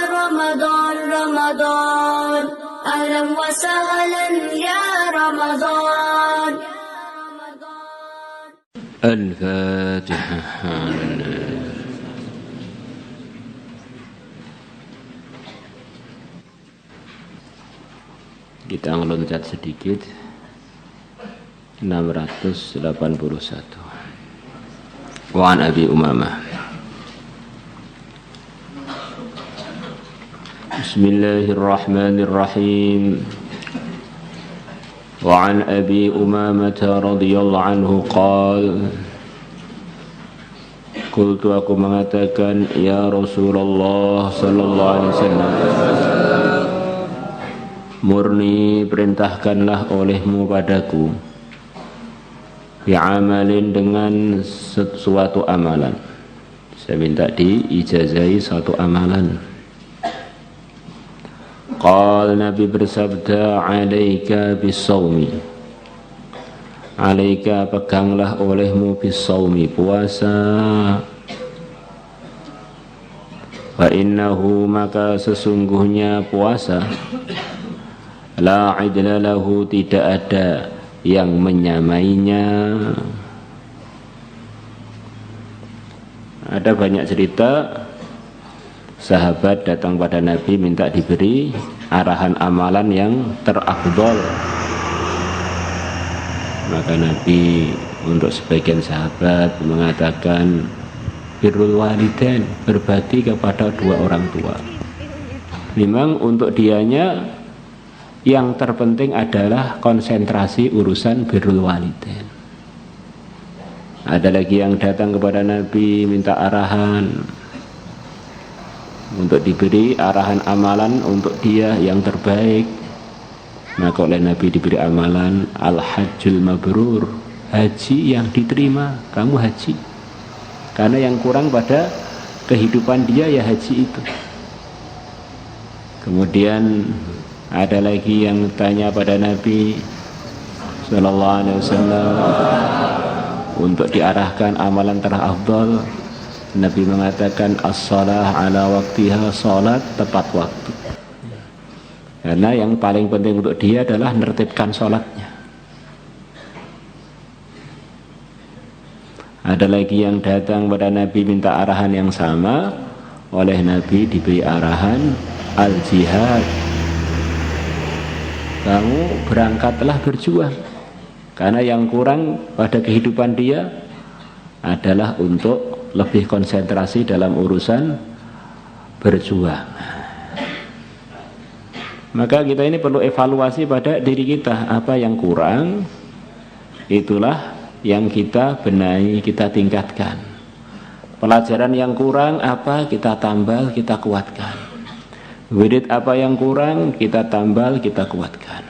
رمضان رمضان أهلا وسهلا يا رمضان. الفاتحة. Kita ngeloncat sedikit. 681. Wa an Abi Umamah. Bismillahirrahmanirrahim. Wa an Abi Umamah radhiyallahu anhu qala, qultu, aku mengatakan, ya Rasulullah sallallahu alaihi wasallam, murni perintahkanlah olehmu padaku bi'amalin, dengan suatu amalan. Saya minta diijazahi suatu amalan. Qal, Nabi bersabda, alaika bisawmi, alaika, peganglah olehmu bisawmi, puasa. Fa innahu, maka sesungguhnya puasa, la idla lahu, tidak ada yang menyamainya. Ada banyak cerita sahabat datang pada Nabi minta diberi arahan amalan yang terafdol. Maka Nabi untuk sebagian sahabat mengatakan birrul walidain, berbakti kepada dua orang tua. Memang untuk dianya yang terpenting adalah konsentrasi urusan birrul walidain. Ada lagi yang datang kepada Nabi minta arahan untuk diberi arahan amalan untuk dia yang terbaik. Maka oleh Nabi diberi amalan al-hajjul mabrur, haji yang diterima. Kamu haji, karena yang kurang pada kehidupan dia ya haji itu. Kemudian ada lagi yang tanya pada Nabi sallallahu alaihi wasallam untuk diarahkan amalan terafdal. Nabi mengatakan as-shalah ala waktiha, salat tepat waktu. Karena yang paling penting untuk dia adalah menertibkan salatnya. Ada lagi yang datang pada Nabi minta arahan yang sama. Oleh Nabi diberi arahan al-jihad, kamu berangkatlah berjuang. Karena yang kurang pada kehidupan dia adalah untuk lebih konsentrasi dalam urusan berjuang. Maka kita ini perlu evaluasi pada diri kita. Apa yang kurang, itulah yang kita benahi, kita tingkatkan. Pelajaran yang kurang apa, kita tambal, kita kuatkan. Wirid apa yang kurang, kita tambal, kita kuatkan.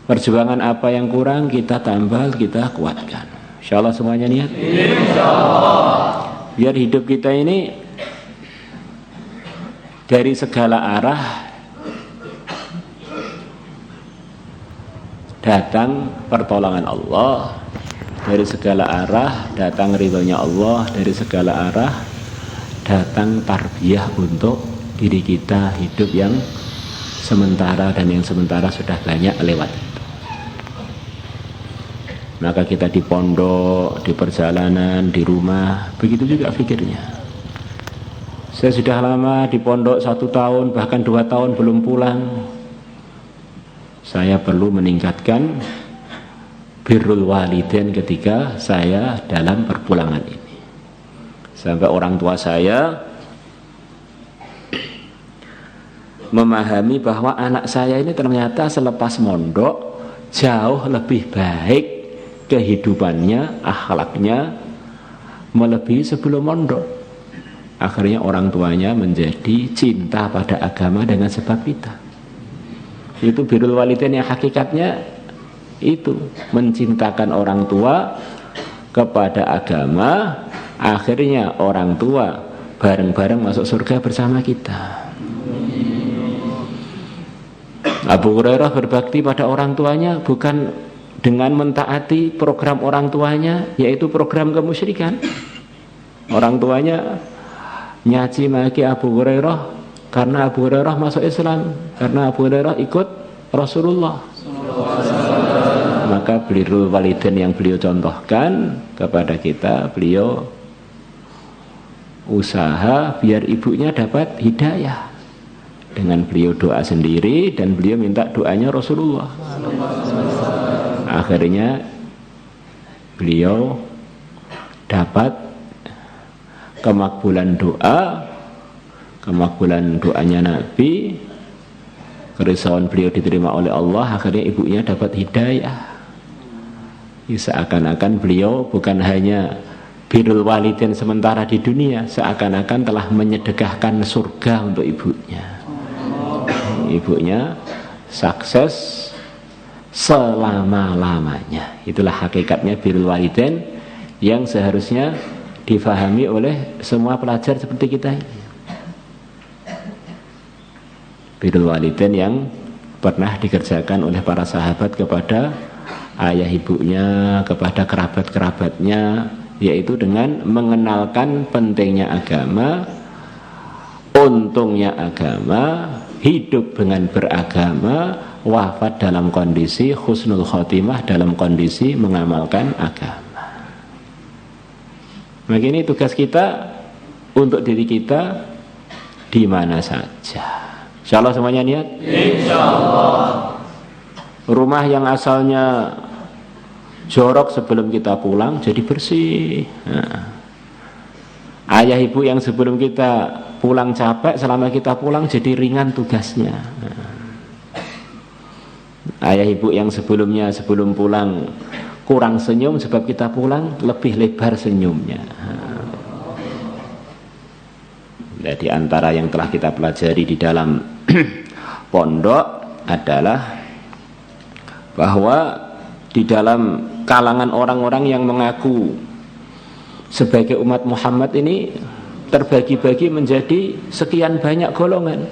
Perjuangan apa yang kurang, kita tambal, kita kuatkan. Insyaallah semuanya niat. Insyaallah. Biar hidup kita ini dari segala arah datang pertolongan Allah, dari segala arah datang ridhonya Allah, dari segala arah datang tarbiyah untuk diri kita hidup yang sementara, dan yang sementara sudah banyak lewat itu. Maka kita di pondok, di perjalanan, di rumah, begitu juga pikirnya. Saya sudah lama di pondok 1 tahun, bahkan 2 tahun belum pulang. Saya perlu meningkatkan birrul walidain ketika saya dalam perpulangan ini. Sampai orang tua saya memahami bahwa anak saya ini ternyata selepas mondok jauh lebih baik kehidupannya, akhlaknya melebihi sebelum mondok. Akhirnya orang tuanya menjadi cinta pada agama dengan sebab kita. Itu birrul walidain yang hakikatnya itu mencintakan orang tua kepada agama. Akhirnya orang tua bareng-bareng masuk surga bersama kita. Abu Hurairah berbakti pada orang tuanya bukan dengan mentaati program orang tuanya, yaitu program kemusyrikan. Orang tuanya nyaci maki Abu Hurairah Karena Abu Hurairah masuk Islam, karena Abu Hurairah ikut Rasulullah. Maka birrul walidain yang beliau contohkan kepada kita, beliau usaha biar ibunya dapat hidayah. Dengan beliau doa sendiri dan beliau minta doanya Rasulullah. Akhirnya beliau dapat kemakbulan doanya Nabi, kerisauan beliau diterima oleh Allah, akhirnya ibunya dapat hidayah. Seakan-akan beliau bukan hanya birrul walidain sementara di dunia, seakan-akan telah menyedekahkan surga untuk ibunya. Ibunya sukses selama-lamanya. Itulah hakikatnya birrul walidain yang seharusnya difahami oleh semua pelajar seperti kita ini. Birrul walidain yang pernah dikerjakan oleh para sahabat kepada ayah ibunya, kepada kerabat-kerabatnya, yaitu dengan mengenalkan pentingnya agama, untungnya agama, hidup dengan beragama, wafat dalam kondisi husnul khotimah, dalam kondisi mengamalkan agama. Maka ini tugas kita untuk diri kita di mana saja. Insyaallah semuanya niat? Insyaallah. Rumah yang asalnya jorok sebelum kita pulang jadi bersih. Nah, ayah ibu yang sebelum kita pulang capek, selama kita pulang jadi ringan tugasnya. Nah, ayah ibu yang sebelum pulang kurang senyum, sebab kita pulang lebih lebar senyumnya. Nah, di antara yang telah kita pelajari di dalam pondok adalah bahwa di dalam kalangan orang-orang yang mengaku sebagai umat Muhammad ini terbagi-bagi menjadi sekian banyak golongan.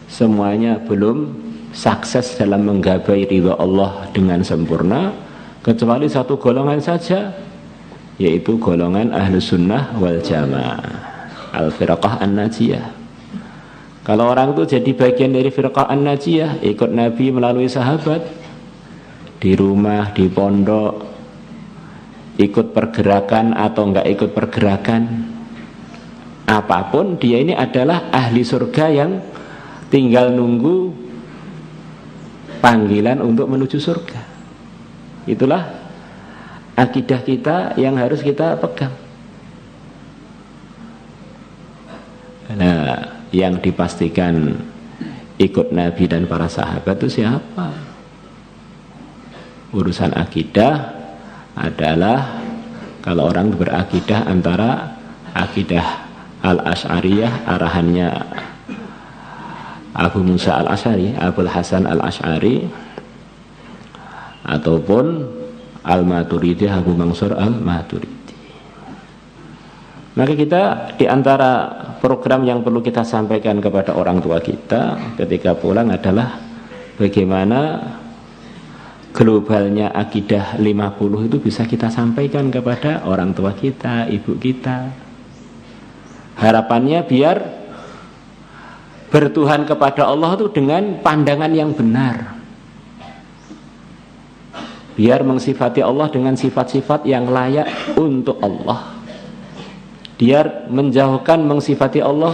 Semuanya belum sukses dalam menggapai ridha Allah dengan sempurna, kecuali satu golongan saja, yaitu golongan Ahlus Sunnah wal Jamaah, Al-Firqah An-Najiyah. Kalau orang itu jadi bagian dari Firqah An-Najiyah, ikut Nabi melalui sahabat, di rumah, di pondok, ikut pergerakan atau enggak ikut pergerakan, apapun, dia ini adalah ahli surga yang tinggal nunggu panggilan untuk menuju surga. Itulah akidah kita yang harus kita pegang. Nah, yang dipastikan ikut Nabi dan para sahabat itu siapa? Urusan akidah adalah kalau orang berakidah antara akidah Al-Asy'ariyah, arahannya Abu Musa Al-Asy'ari, Abul Hasan Al-Asy'ari, ataupun Al-Maturidi, Abu Mansur Al-Maturidi. Maka kita di antara program yang perlu kita sampaikan kepada orang tua kita ketika pulang adalah bagaimana globalnya akidah 50 itu bisa kita sampaikan kepada orang tua kita, ibu kita. Harapannya biar bertuhan kepada Allah itu dengan pandangan yang benar. Biar mensifati Allah dengan sifat-sifat yang layak untuk Allah. Biar menjauhkan mensifati Allah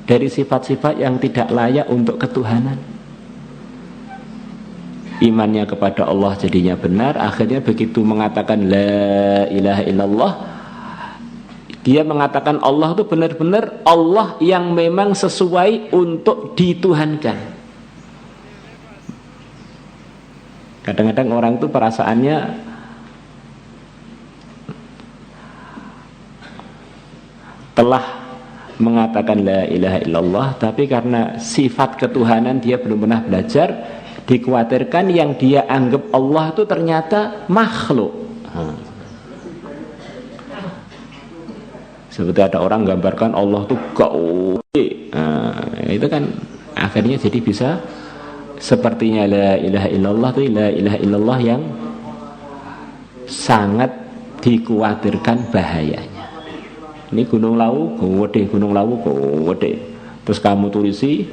dari sifat-sifat yang tidak layak untuk ketuhanan. Imannya kepada Allah jadinya benar. Akhirnya begitu mengatakan la ilaha illallah, dia mengatakan Allah itu benar-benar Allah yang memang sesuai untuk dituhankan. Kadang-kadang orang itu perasaannya telah mengatakan la ilaha illallah, tapi karena sifat ketuhanan dia belum pernah belajar, dikhawatirkan yang dia anggap Allah itu ternyata makhluk. Seperti ada orang gambarkan Allah itu gede, itu kan akhirnya jadi bisa sepertinya la ilaha illallah itu la ilaha illallah yang sangat dikhawatirkan bahayanya. Ini Gunung Lawu gede, Gunung Lawu gede, Terus kamu tulisi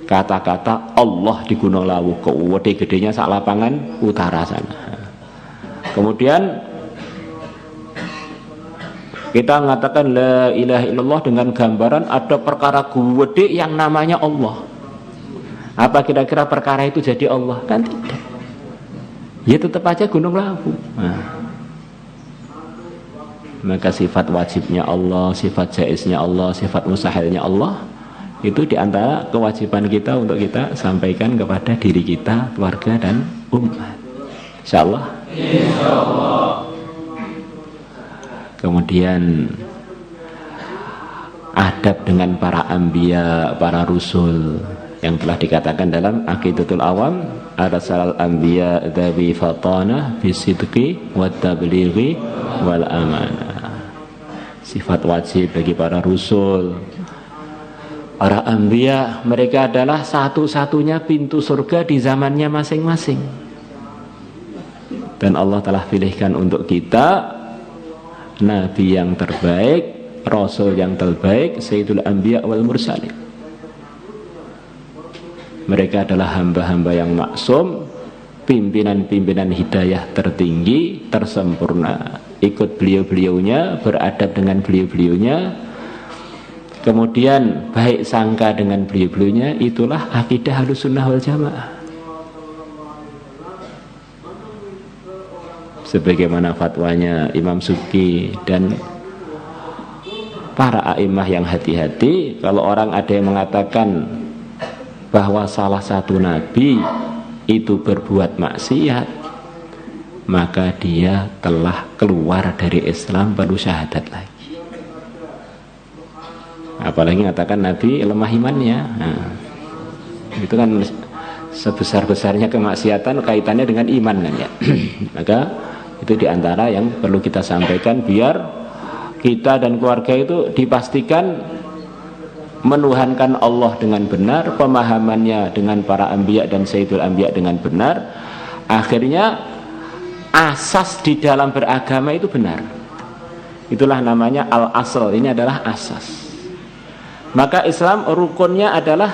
kata-kata Allah di Gunung Lawu, gedenya sak lapangan utara sana. Kemudian kita mengatakan la ilaha illallah dengan gambaran ada perkara gede yang namanya Allah. Apa kira-kira perkara itu jadi Allah? Kan tidak. Ya tetap aja Gunung Lawu. Maka sifat wajibnya Allah, sifat jaiznya Allah, sifat mustahilnya Allah, itu diantara kewajiban kita untuk kita sampaikan kepada diri kita, keluarga dan umat. Insyaallah. Kemudian adab dengan para anbiya, para rusul yang telah dikatakan dalam Aqidatul Awam, arsalal anbiya dzawi fatana bisidqi wat tablighi wal amanah. Sifat wajib bagi para rusul, para anbiya, mereka adalah satu-satunya pintu surga di zamannya masing-masing. Dan Allah telah pilihkan untuk kita nabi yang terbaik, rasul yang terbaik, sayyidul anbiya wal mursalin. Mereka adalah hamba-hamba yang maksum, pimpinan-pimpinan hidayah tertinggi, tersempurna. Ikut beliau-beliaunya, beradab dengan beliau-beliaunya, kemudian baik sangka dengan beliau-beliaunya. Itulah akidah Ahlussunnah wal Jamaah. Sebagaimana fatwanya Imam Subki dan para a'imah yang hati-hati, kalau orang ada yang mengatakan bahwa salah satu nabi itu berbuat maksiat, maka dia telah keluar dari Islam, perlu syahadat lagi. Apalagi mengatakan nabi lemah imannya. Itu kan sebesar-besarnya kemaksiatan kaitannya dengan iman kan ya. Maka itu diantara yang perlu kita sampaikan biar kita dan keluarga itu dipastikan menuhankan Allah dengan benar, pemahamannya dengan para anbiya dan sayyidul anbiya dengan benar. Akhirnya asas di dalam beragama itu benar. Itulah namanya al-asl. Ini adalah asas. Maka Islam rukunnya adalah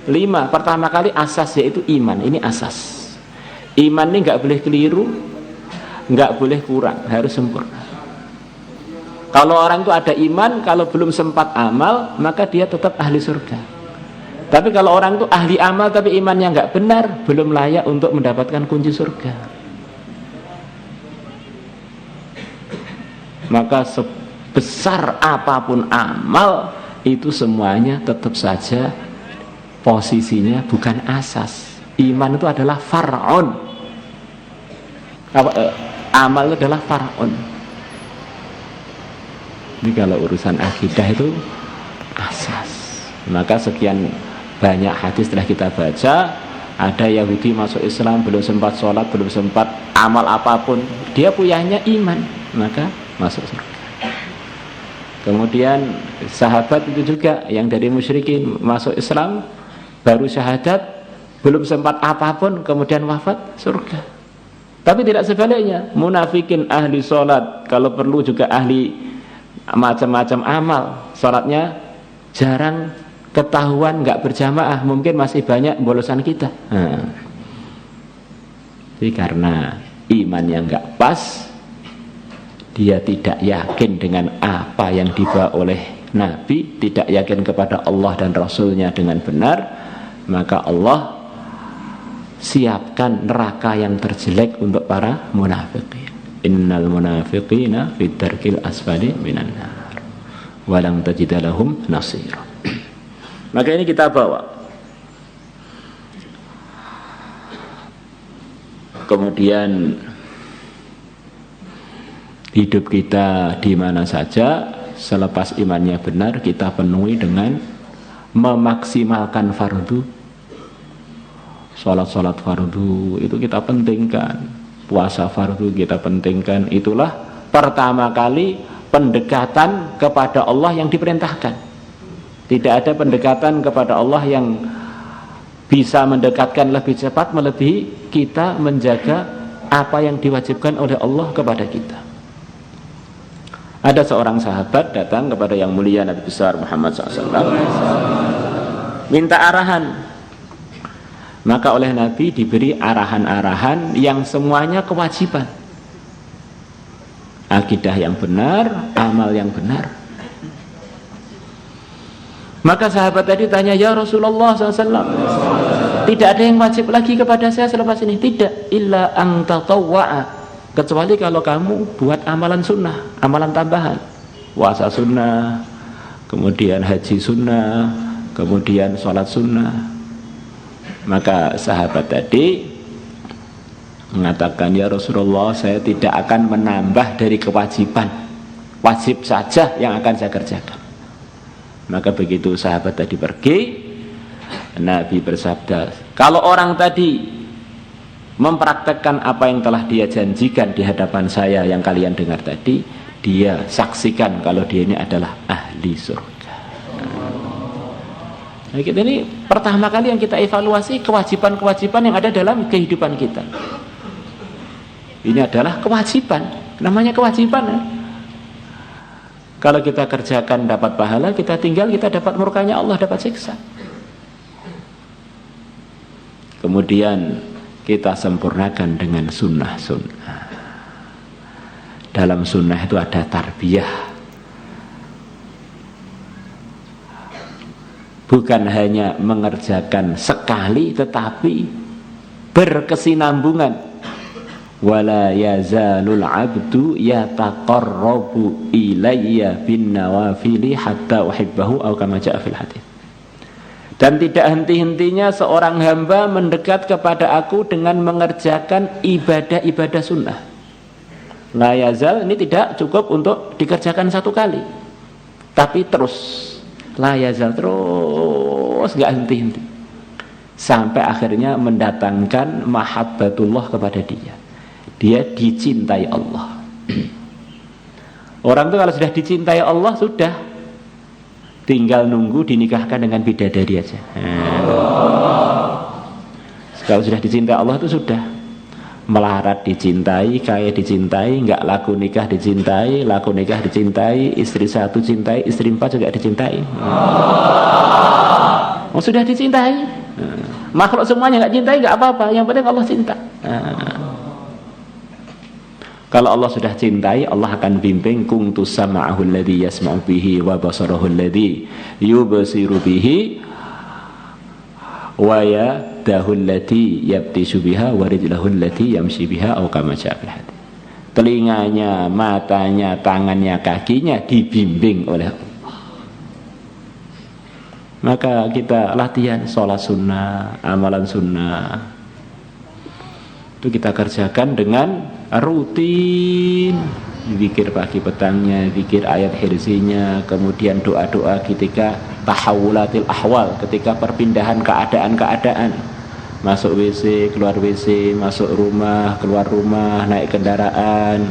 5. Pertama kali asas yaitu iman. Ini asas. Iman ini nggak boleh keliru, nggak boleh kurang, harus sempurna. Kalau orang itu ada iman, kalau belum sempat amal, maka dia tetap ahli surga. Tapi kalau orang itu ahli amal tapi imannya nggak benar, belum layak untuk mendapatkan kunci surga. Maka sebesar apapun amal, itu semuanya tetap saja posisinya bukan asas. Iman itu adalah far'un. Amal itu adalah far'un. Ini kalau urusan akidah itu asas. Maka sekian banyak hadis telah kita baca. Ada Yahudi masuk Islam, belum sempat sholat, belum sempat amal apapun, dia punyanya iman, maka masuk surga. Kemudian sahabat itu juga yang dari musyrikin masuk Islam, baru syahadat, belum sempat apapun, kemudian wafat, surga. Tapi tidak sebaliknya, munafikin ahli sholat, kalau perlu juga ahli macam-macam amal, sholatnya jarang ketahuan, nggak berjamaah, mungkin masih banyak bolosan kita. Jadi karena iman yang nggak pas, dia tidak yakin dengan apa yang dibawa oleh Nabi, tidak yakin kepada Allah dan Rasulnya dengan benar, maka Allah siapkan neraka yang terjelek untuk para munafiqin. Innal munafiqina fid darkil asfali minan nar wa lam tajid lahum nasira. Maka ini kita bawa. Kemudian hidup kita di mana saja selepas imannya benar, kita penuhi dengan memaksimalkan fardu. Sholat fardu itu kita pentingkan, puasa fardu kita pentingkan. Itulah pertama kali pendekatan kepada Allah yang diperintahkan. Tidak ada pendekatan kepada Allah yang bisa mendekatkan lebih cepat melebihi kita menjaga apa yang diwajibkan oleh Allah kepada kita. Ada seorang sahabat datang kepada yang mulia Nabi besar Muhammad SAW. minta arahan. Maka oleh Nabi diberi arahan-arahan yang semuanya kewajiban. Akidah yang benar, amal yang benar. Maka sahabat tadi tanya, ya Rasulullah SAW, tidak ada yang wajib lagi kepada saya selepas ini? Tidak, illa ang tatawwa'a, kecuali kalau kamu buat amalan sunnah, amalan tambahan, puasa sunnah, kemudian haji sunnah, kemudian sholat sunnah. Maka sahabat tadi mengatakan, ya Rasulullah, saya tidak akan menambah dari kewajiban, wajib saja yang akan saya kerjakan. Maka begitu sahabat tadi pergi, Nabi bersabda, kalau orang tadi mempraktekkan apa yang telah dia janjikan di hadapan saya yang kalian dengar tadi, dia saksikan kalau dia ini adalah ahli surga. Nah, kita ini pertama kali yang kita evaluasi kewajiban-kewajiban yang ada dalam kehidupan kita. Ini adalah kewajiban, namanya kewajiban ya. Kalau kita kerjakan dapat pahala, kita tinggal kita dapat murkanya Allah, dapat siksa. Kemudian kita sempurnakan dengan sunnah-sunnah. Dalam sunnah itu ada tarbiyah. Bukan hanya mengerjakan sekali, tetapi berkesinambungan. Wala yazalul abdu yataqarrabu ilayya bin nawafili hatta uhibbahu aw kama jaa fil hadits. Dan tidak henti-hentinya seorang hamba mendekat kepada aku dengan mengerjakan ibadah-ibadah sunnah. La yazal ini tidak cukup untuk dikerjakan satu kali, tapi terus. La yazal terus, gak henti-henti, sampai akhirnya mendatangkan mahabbatullah kepada dia. Dia dicintai Allah. Orang itu kalau sudah dicintai Allah, sudah tinggal nunggu dinikahkan dengan bidadari aja. Kalau sudah dicintai Allah itu sudah melarat dicintai, kaya dicintai, nggak laku nikah dicintai, laku nikah dicintai, istri satu cintai, istri empat juga dicintai. Oh, sudah dicintai. Makhluk semuanya nggak cintai nggak apa-apa, yang penting Allah cinta. Kalau Allah sudah cintai, Allah akan bimbing, kuntu sama'ahu alladhi yasma'u bihi wa basarahu alladhi yubsiru bihi wa yadahu allati yabtishu biha wa rijlahu allati yamshi biha aw kama jaa fil hadits. Telinganya, matanya, tangannya, kakinya dibimbing oleh Allah. Maka kita latihan sholat sunnah, amalan sunnah, itu kita kerjakan dengan rutin. Zikir pagi petangnya, zikir ayat hirzinya, kemudian doa-doa ketika tahawulatil ahwal, ketika perpindahan keadaan-keadaan, masuk WC, keluar WC, masuk rumah, keluar rumah, naik kendaraan,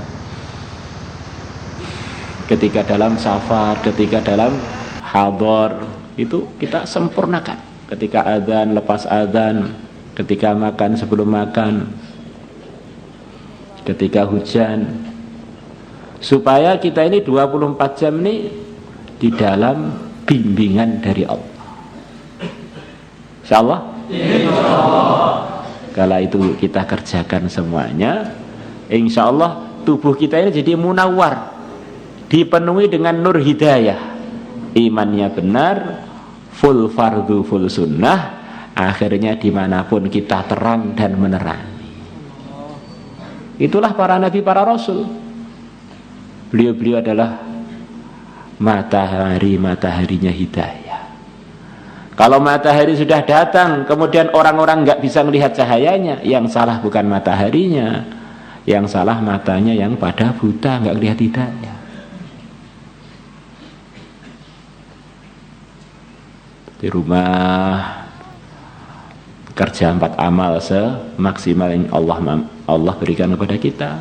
ketika dalam safar, ketika dalam hadar, itu kita sempurnakan. Ketika adzan, lepas adzan, ketika makan, sebelum makan, ketika hujan, supaya kita ini 24 jam ini di dalam bimbingan dari Allah. Insyaallah. Kala itu kita kerjakan semuanya, insyaallah tubuh kita ini jadi munawwar, dipenuhi dengan nur hidayah. Imannya benar, full fardu, full sunnah, akhirnya dimanapun kita terang dan menerangi. Itulah para nabi, para rasul. Beliau-beliau adalah matahari-mataharinya hidayah. Kalau matahari sudah datang, kemudian orang-orang nggak bisa melihat cahayanya, yang salah bukan mataharinya, yang salah matanya yang pada buta, nggak lihat hidayah. Di rumah kerja 4 amal semaksimal yang Allah berikan kepada kita.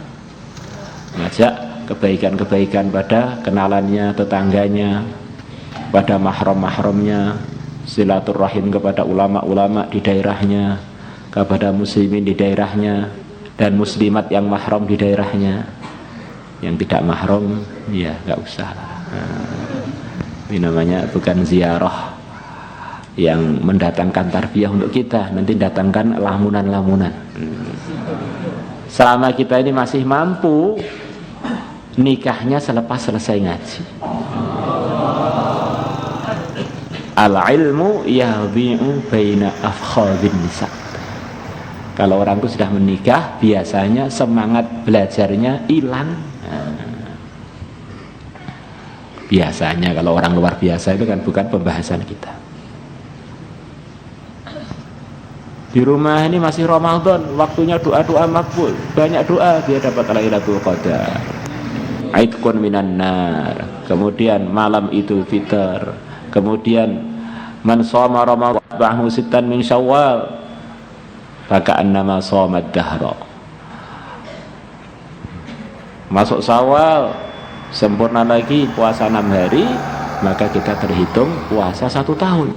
Ngajak kebaikan-kebaikan pada kenalannya, tetangganya, pada mahram-mahramnya, silaturahim kepada ulama-ulama di daerahnya, kepada muslimin di daerahnya, dan muslimat yang mahram di daerahnya. Yang tidak mahram, ya nggak usah lah. Ini namanya bukan ziarah yang mendatangkan tarbiyah untuk kita, nanti datangkan lamunan-lamunan. Selama kita ini masih mampu, nikahnya selepas selesai ngaji. Al-ilmu yadhi'u baina afkhadhin nisa. Kalau orang itu sudah menikah, biasanya semangat belajarnya hilang. Biasanya kalau orang luar biasa itu kan bukan pembahasan kita. Di rumah ini masih Ramadan, waktunya doa-doa makbul, banyak doa biar dapat Lailatul Qadar, Aitqun minan nar, kemudian malam Idul Fitr, kemudian man shoma Ramadan ba'dahu sittan min Syawal faka'annama shomad dahra. Masuk Syawal, sempurna lagi puasa 6 hari, maka kita terhitung puasa 1 tahun.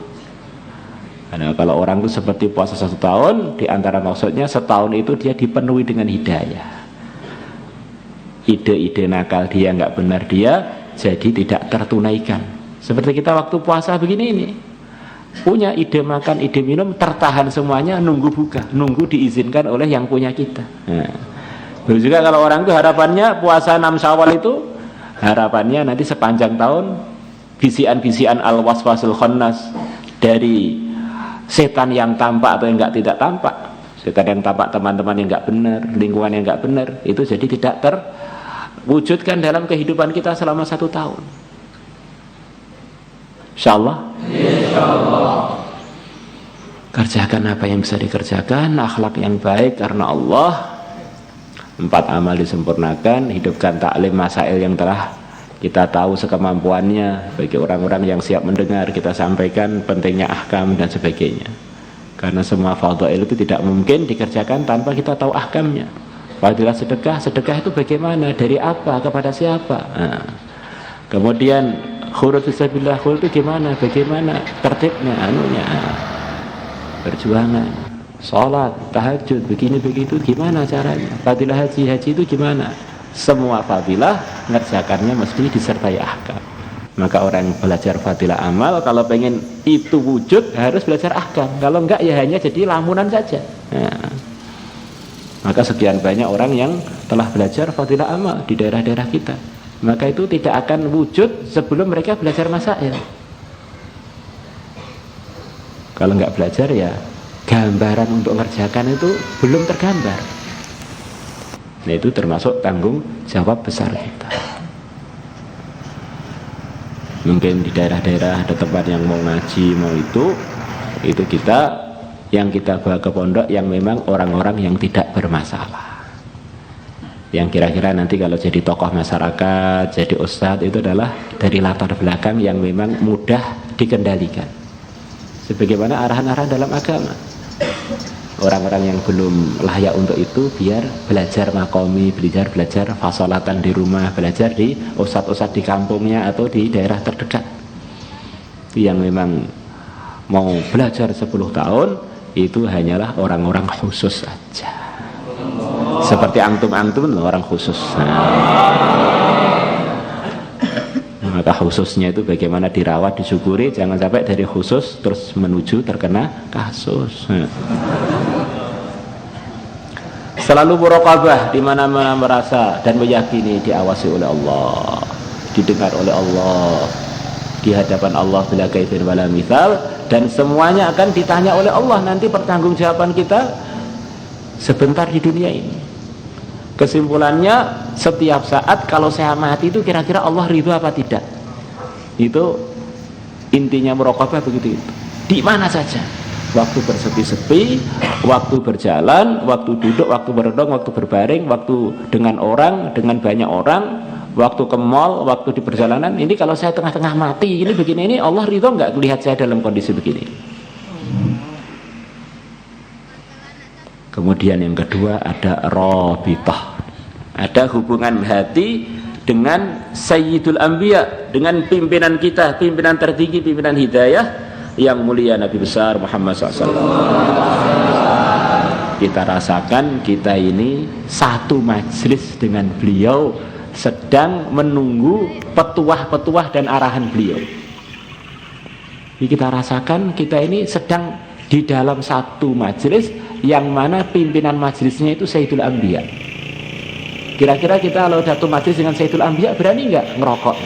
Karena kalau orang itu seperti puasa 1 tahun, di antara maksudnya setahun itu dia dipenuhi dengan hidayah. Ide-ide nakal dia nggak benar dia jadi tidak tertunaikan. Seperti kita waktu puasa begini ini, punya ide makan, ide minum, tertahan semuanya, nunggu buka, nunggu diizinkan oleh yang punya kita. Nah, begitu juga kalau orang itu harapannya puasa 6 Syawal itu, harapannya nanti sepanjang tahun bisian-bisian al-waswasul khannas dari setan yang tampak atau yang tidak tampak, setan yang tampak teman-teman yang nggak benar, lingkungan yang nggak benar, itu jadi tidak terwujudkan dalam kehidupan kita selama 1 tahun. Insyaallah. Kerjakan apa yang bisa dikerjakan, akhlak yang baik karena Allah, 4 amal disempurnakan, hidupkan taklim masail yang telah kita tahu sekemampuannya. Bagi orang-orang yang siap mendengar, kita sampaikan pentingnya ahkam dan sebagainya. Karena semua fadhail itu tidak mungkin dikerjakan tanpa kita tahu ahkamnya. Fadilah sedekah, sedekah itu bagaimana, dari apa, kepada siapa. Nah, kemudian khurud fisabilillah, khurud itu gimana, bagaimana tertibnya, anunya, perjuangan, sholat, tahajud, begini begitu gimana caranya. Fadilah haji, haji itu gimana. Semua fadilah ngerjakannya mesti disertai ahkam. Maka orang yang belajar fadilah amal, kalau pengen itu wujud harus belajar ahkam. Kalau enggak ya hanya jadi lamunan saja. Nah, maka sekian banyak orang yang telah belajar fadilah amal di daerah-daerah kita, maka itu tidak akan wujud sebelum mereka belajar masail. Kalau enggak belajar ya gambaran untuk mengerjakan itu belum tergambar. Nah, itu termasuk tanggung jawab besar kita. Mungkin di daerah-daerah ada tempat yang mau ngaji, mau itu kita yang kita bawa ke pondok yang memang orang-orang yang tidak bermasalah, yang kira-kira nanti kalau jadi tokoh masyarakat, jadi ustadz, itu adalah dari latar belakang yang memang mudah dikendalikan sebagaimana arahan-arahan dalam agama. Orang-orang yang belum layak untuk itu biar belajar makomi, belajar fasolatan di rumah, belajar di ustadz-ustadz di kampungnya atau di daerah terdekat. Yang memang mau belajar 10 tahun itu hanyalah orang-orang khusus saja. Seperti antum-antum orang khusus. Maka khususnya itu bagaimana dirawat, disyukuri, jangan sampai dari khusus terus menuju terkena kasus. Selalu muraqabah, di mana-mana merasa dan meyakini diawasi oleh Allah, didengar oleh Allah, di hadapan Allah bila kaifin wala mithal, dan semuanya akan ditanya oleh Allah. Nanti pertanggungjawaban kita sebentar di dunia ini. Kesimpulannya, setiap saat kalau saya mati itu kira-kira Allah ridho apa tidak. Itu intinya muraqabah begitu itu. Di mana saja, waktu bersepi-sepi, waktu berjalan, waktu duduk, waktu berenang, waktu berbaring, waktu dengan orang, dengan banyak orang, waktu ke mall, waktu di perjalanan. Ini kalau saya tengah-tengah mati ini begini, ini Allah ridho nggak melihat saya dalam kondisi begini? Kemudian yang kedua ada rabithah, ada hubungan hati dengan Sayyidul Anbiya, dengan pimpinan kita, pimpinan tertinggi, pimpinan hidayah yang mulia Nabi besar Muhammad SAW. Kita rasakan kita ini satu majelis dengan beliau, sedang menunggu petuah-petuah dan arahan beliau. Kita rasakan kita ini sedang di dalam satu majelis yang mana pimpinan majelisnya itu Sayyidul Anbiya. Kira-kira kita kalau satu majelis dengan Sayyidul Anbiya berani nggak ngerokok?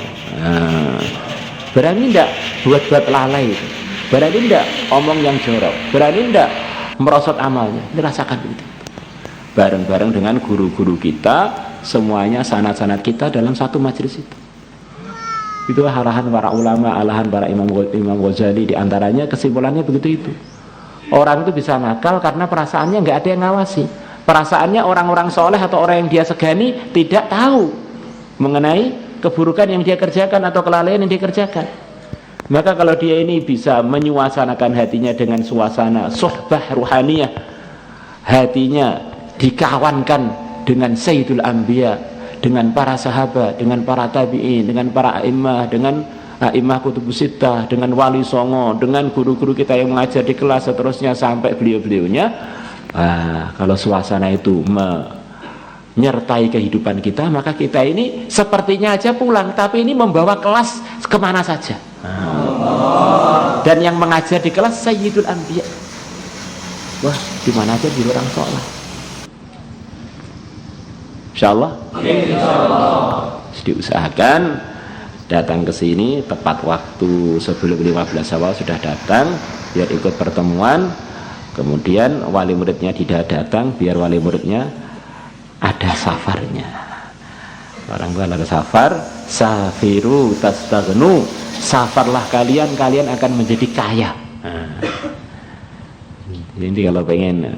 Berani nggak buat-buat lalai? Berani nggak omong yang jorok? Berani nggak merosot amalnya? Ini rasakan begitu. Bareng-bareng dengan guru-guru kita, semuanya sanad-sanad kita dalam satu majelis itu. Itu arahan para ulama, arahan para Imam Ghazali, diantaranya kesimpulannya begitu itu. Orang itu bisa nakal karena perasaannya nggak ada yang ngawasi. Perasaannya orang-orang soleh atau orang yang dia segani tidak tahu mengenai keburukan yang dia kerjakan atau kelalaian yang dia kerjakan. Maka kalau dia ini bisa menyuasanakan hatinya dengan suasana sohbah ruhaniyah, hatinya dikawankan dengan Sayyidul Anbiya, dengan para sahabat, dengan para tabi'in, dengan para a'immah, dengan a'immah kutubus sittah, dengan wali songo, dengan guru-guru kita yang mengajar di kelas seterusnya sampai beliau-beliaunya. Kalau suasana itu menyertai kehidupan kita, maka kita ini sepertinya aja pulang, tapi ini membawa kelas kemana saja. Dan yang mengajar di kelas Sayyidul Anbiya. Wah, dimana aja di orang soleh. Insyaallah. Diusahakan datang ke sini tepat waktu sebelum 15 Syawal sudah datang biar ikut pertemuan. Kemudian wali muridnya tidak datang biar wali muridnya ada safarnya. Orang tua ada safar, safiru tastaghnu, safarlah kalian akan menjadi kaya. Jadi kalau pengen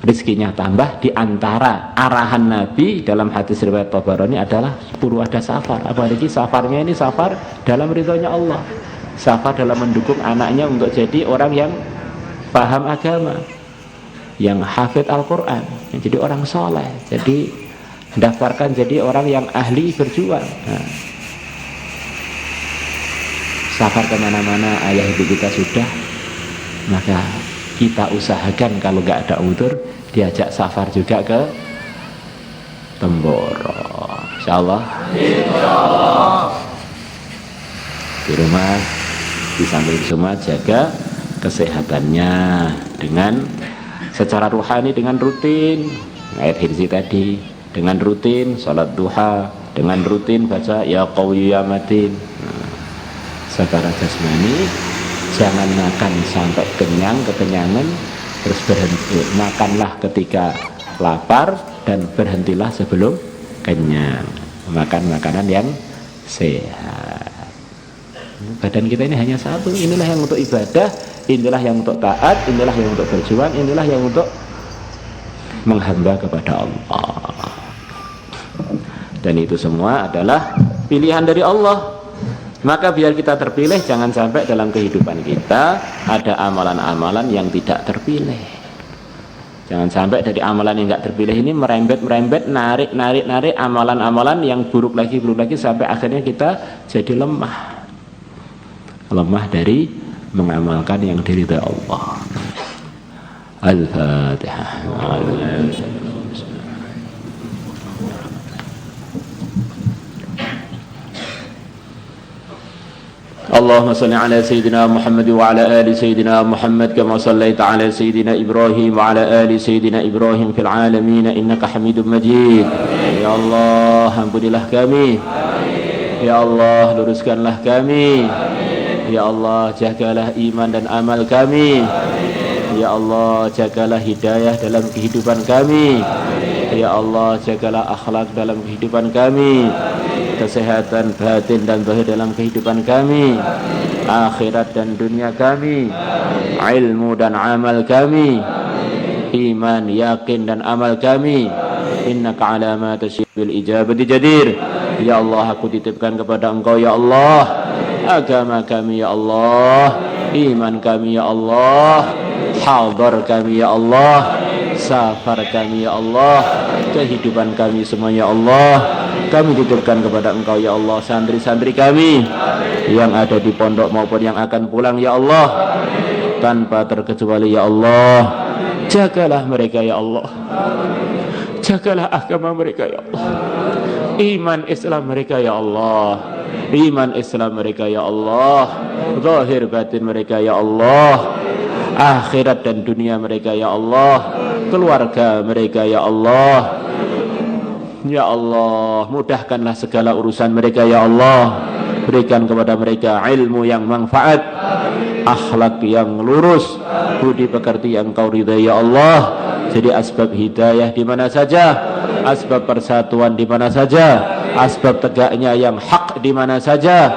rezekinya tambah, di antara arahan Nabi dalam hadis riwayat Tabarani adalah perlu ada safar. Apalagi safarnya ini safar dalam ridhonya Allah, safar dalam mendukung anaknya untuk jadi orang yang paham agama, yang hafid Al-Quran, yang jadi orang soleh, jadi daftarkan jadi orang yang ahli berjuang. Safar kemana-mana ayah ibu kita sudah, maka kita usahakan kalau nggak ada udzur diajak safar juga ke Temboro. Insyaallah. Di rumah di samping semua jaga kesehatannya dengan secara ruhani, dengan rutin ayat hirzi tadi, dengan rutin salat duha, dengan rutin baca ya qawi ya matin. Secara jasmani jangan makan sampai kekenyangan, terus berhenti. Makanlah ketika lapar dan berhentilah sebelum kenyang. Makan makanan yang sehat. Badan kita ini hanya satu. Inilah yang untuk ibadah, inilah yang untuk taat, inilah yang untuk berjuang, inilah yang untuk menghamba kepada Allah. Dan itu semua adalah pilihan dari Allah. Maka biar kita terpilih, jangan sampai dalam kehidupan kita ada amalan-amalan yang tidak terpilih. Jangan sampai dari amalan yang tidak terpilih ini merembet, narik amalan-amalan yang buruk lagi sampai akhirnya kita jadi lemah dari mengamalkan yang diridhai Allah. Al-Fatihah. اللهم صل على سيدنا محمد وعلى آل سيدنا محمد كما صليت على سيدنا إبراهيم وعلى آل سيدنا إبراهيم في العالمين إنك حميد مجيد. Ya Allah, ampunilah kami. Ya Allah, luruskanlah kami. Ya Allah, jagalah iman dan amal kami. Ya Allah, jagalah hidayah dalam kehidupan kami. Ya Allah, jagalah akhlak dalam kehidupan kami, kesehatan batin dan zahir dalam kehidupan kami, akhirat dan dunia kami, ilmu dan amal kami, iman, yakin dan amal kami. Innaka ala ma tasyibil ijabati jadir. Ya Allah, aku titipkan kepada Engkau ya Allah agama kami ya Allah, iman kami ya Allah, hadar kami ya Allah, safar kami ya Allah, kehidupan kami semua ya Allah. Kami titipkan kepada Engkau ya Allah santri-santri kami yang ada di pondok maupun yang akan pulang ya Allah, tanpa terkecuali ya Allah. Jagalah mereka ya Allah, jagalah agama mereka ya Allah, iman Islam mereka ya Allah. iman Islam mereka ya Allah, zahir batin mereka ya Allah, akhirat dan dunia mereka ya Allah, keluarga mereka ya Allah. Ya Allah, mudahkanlah segala urusan mereka ya Allah. Berikan kepada mereka ilmu yang manfaat, akhlak yang lurus, budi pekerti yang Kau ridai ya Allah. Jadi asbab hidayah di mana saja, asbab persatuan di mana saja, asbab tegaknya yang hak di mana saja,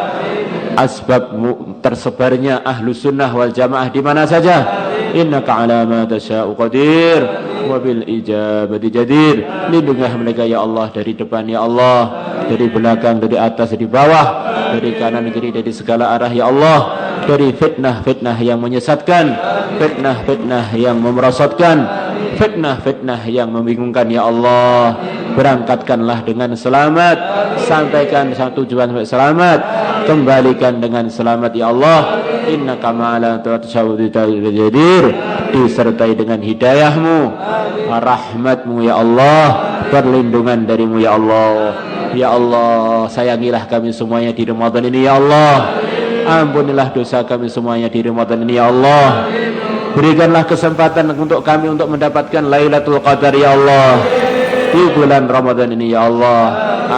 asbab tersebarnya ahlu sunnah wal jamaah di mana saja. Innaka ala ma tasya'u qadir wa bil ijabati jadir. Lindungilah mereka ya Allah, dari depan ya Allah, dari belakang, dari atas, dari bawah, dari kanan kiri, dari segala arah ya Allah, dari fitnah-fitnah yang menyesatkan, fitnah-fitnah yang memerosotkan, fitnah-fitnah yang membingungkan ya Allah. Berangkatkanlah dengan selamat, sampaikan satu tujuan sampai selamat, kembalikan dengan selamat ya Allah. Innaka ma'ala jadir, disertai dengan hidayahmu, rahmatmu ya Allah, perlindungan darimu ya Allah. Ya Allah, sayangilah kami semuanya di Ramadan ini ya Allah. Ampunilah dosa kami semuanya di Ramadan ini ya Allah. Berikanlah kesempatan untuk kami untuk mendapatkan Lailatul Qadar ya Allah di bulan Ramadan ini ya Allah.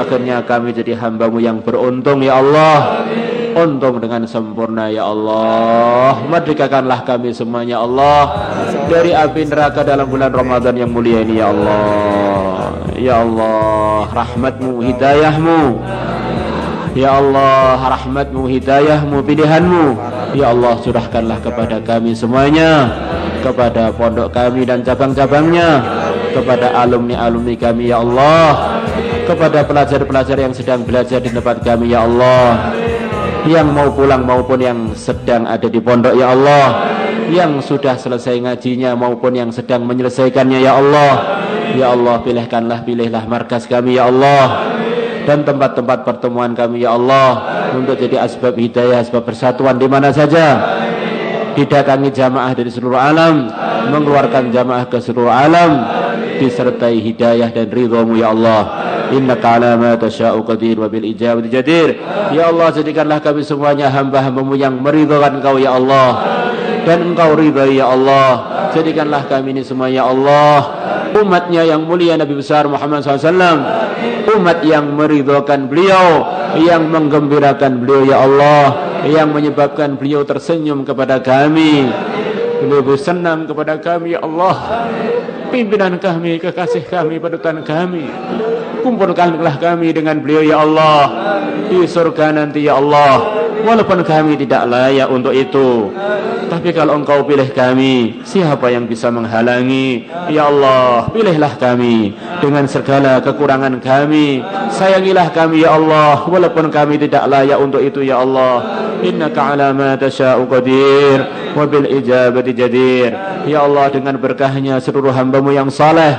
Akhirnya kami jadi hamba-Mu yang beruntung ya Allah, untung dengan sempurna ya Allah. Merdekakanlah kami semuanya Allah dari api neraka dalam bulan Ramadan yang mulia ini ya Allah. Ya Allah, rahmat-Mu, hidayah-Mu ya Allah, rahmat-Mu, hidayah-Mu, pilihan-Mu ya Allah, curahkanlah kepada kami semuanya, kepada pondok kami dan cabang-cabangnya, kepada alumni-alumni kami ya Allah, kepada pelajar-pelajar yang sedang belajar di tempat kami ya Allah, yang mau pulang maupun yang sedang ada di pondok ya Allah, yang sudah selesai ngajinya maupun yang sedang menyelesaikannya ya Allah. Ya Allah, pilihlah markas kami ya Allah, dan tempat-tempat pertemuan kami ya Allah, untuk jadi asbab hidayah, asbab persatuan di mana saja. Didatangi jamaah dari seluruh alam, mengeluarkan jamaah ke seluruh alam, disertai hidayah dan ridha-Mu ya Allah. Innaka ala ma tasya'u qadir wa bil ijabati jadir. Ya Allah, jadikanlah kami semuanya hamba-hamba-Mu yang meridhakan Engkau ya Allah, dan Engkau ridhai ya Allah. Jadikanlah kami ini semua ya Allah umatnya yang mulia Nabi besar Muhammad SAW, umat yang meridhakan beliau, yang menggembirakan beliau ya Allah, yang menyebabkan beliau tersenyum kepada kami, beliau senang kepada kami ya Allah. Pimpinan kami, kekasih kami, panutan kami, kumpulkanlah kami dengan beliau ya Allah di surga nanti ya Allah. Walaupun kami tidak layak untuk itu, tapi kalau Engkau pilih kami, siapa yang bisa menghalangi? Ya Allah, pilihlah kami dengan segala kekurangan kami, sayangilah kami ya Allah, walaupun kami tidak layak untuk itu ya Allah. Innaka ala ma tasya'u qadir wa bil ijabati jadir. Ya Allah, dengan berkahnya seluruh hamba-Mu yang saleh,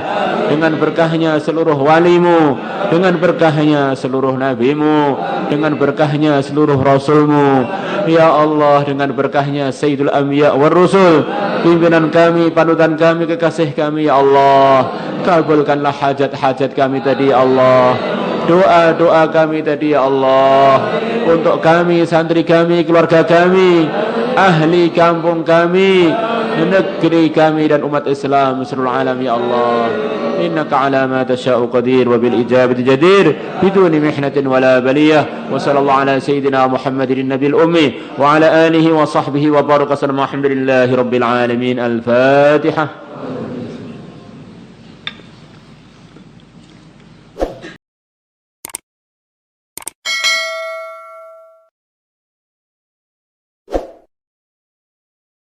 dengan berkahnya seluruh wali-Mu, dengan berkahnya seluruh nabi-Mu, dengan berkahnya seluruh rasul-Mu ya Allah, dengan berkahnya Sayyidul Anbiya war Rusul, pimpinan kami, panutan kami, kekasih kami ya Allah. Kabulkanlah hajat-hajat kami tadi ya Allah, doa-doa kami tadi ya Allah, untuk kami, santri kami, keluarga kami, ahli kampung kami, negeri kami dan umat Islam seluruh alam ya Allah. Innaka ala ma tasya'u qadir wa bil ijabati jadir biduni mihnatin wala baliyah. Wa sallallahu ala sayyidina Muhammadin nabiyil ummi wa ala alihi wa sahbihi wa baraka sallam. Alhamdulillahi rabbil alamin. Al-Fatihah.